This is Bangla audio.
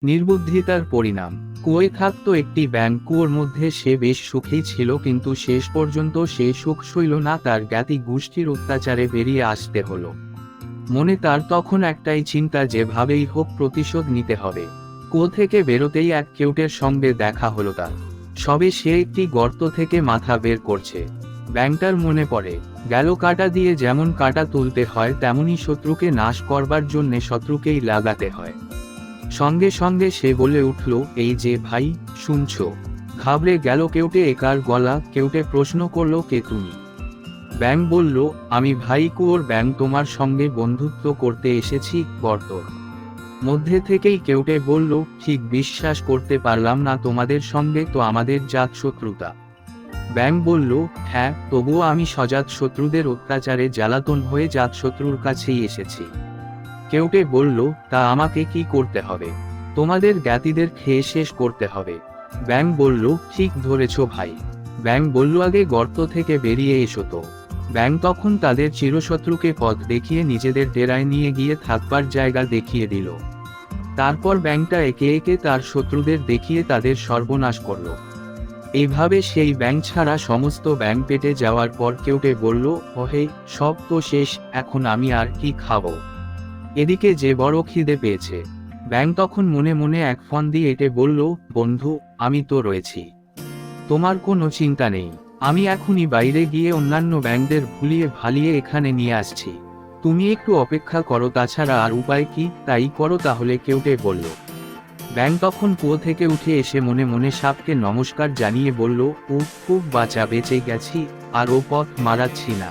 নির্বুদ্ধিতার পরিণাম। কুয়োয় থাকত একটি ব্যাঙ। কুয়োর মধ্যে সে বেশ সুখেই ছিল, কিন্তু শেষ পর্যন্ত সে সুখ সইল না। তার জ্ঞাতি গোষ্ঠীর অত্যাচারে বেরিয়ে আসতে হলো। মনে তার তখন একটাই চিন্তা, যেভাবেই হোক প্রতিশোধ নিতে হবে। কুয়ো থেকে বেরোতেই এক কেউটের সঙ্গে দেখা হলো তার। সবে সে একটি গর্ত থেকে মাথা বের করছে, ব্যাঙটার মনে পড়ে গেল কাঁটা দিয়ে যেমন কাঁটা তুলতে হয়, তেমনি শত্রুকে নাশ করবার জন্যে শত্রুকেই লাগাতে হয়। সঙ্গে সঙ্গে সে বলে উঠল, এই যে ভাই, শুনছো? ঘাবড়ে গেল কেউটে। একার গলা। কেউটে প্রশ্ন করল, কে তুমি? ব্যাঙ বলল, আমি ভাই কুয়োর ব্যাঙ, তোমার সঙ্গে বন্ধুত্ব করতে এসেছি। গর্তর মধ্যে থেকেই কেউটে বলল, ঠিক বিশ্বাস করতে পারলাম না, তোমাদের সঙ্গে তো আমাদের জাত শত্রুতা। ব্যাঙ বলল, হ্যাঁ, তবুও আমি সজাত শত্রুদের অত্যাচারে জ্বালাতন হয়ে জাতশত্রুর কাছেই এসেছি। কেউটে বলল, তা আমাকে কি করতে হবে? তোমাদের জ্ঞাতিদের খেয়ে শেষ করতে হবে। ব্যাঙ বলল, ঠিক ধরেছ ভাই। ব্যাঙ বলল, আগে গর্ত থেকে বেরিয়ে এসো তো। ব্যাঙ তখন তাদের চিরশত্রুকে পথ দেখিয়ে নিজেদের ডেরায় নিয়ে গিয়ে থাকবার জায়গা দেখিয়ে দিল। তারপর ব্যাঙটা একে একে তার শত্রুদের দেখিয়ে তাদের সর্বনাশ করল। এইভাবে সেই ব্যাঙ ছাড়া সমস্ত ব্যাঙ পেটে যাওয়ার পর কেউটে বলল, ওহে, সব তো শেষ, এখন আমি আর কি খাবো? এদিকে যে বড় খিদে পেয়েছে। ব্যাঙ তখন মনে মনে এক ফন্দি এঁটে বলল, বন্ধু, আমি তো রয়েছি, তোমার কোনো চিন্তা নেই। আমি এখনই বাইরে গিয়ে অন্যান্য ব্যাঙদের ভুলিয়ে ভালিয়ে এখানে নিয়ে আসছি। তুমি একটু অপেক্ষা করো, তাছাড়া আর উপায় কি? তাই করো তাহলে, কেউটে বলল। ব্যাঙ তখন কুয়ো থেকে উঠে এসে মনে মনে সাপকে নমস্কার জানিয়ে বলল, ও খুব বাঁচা, বেঁচে গেছি, আর ও পথ মারাচ্ছি না।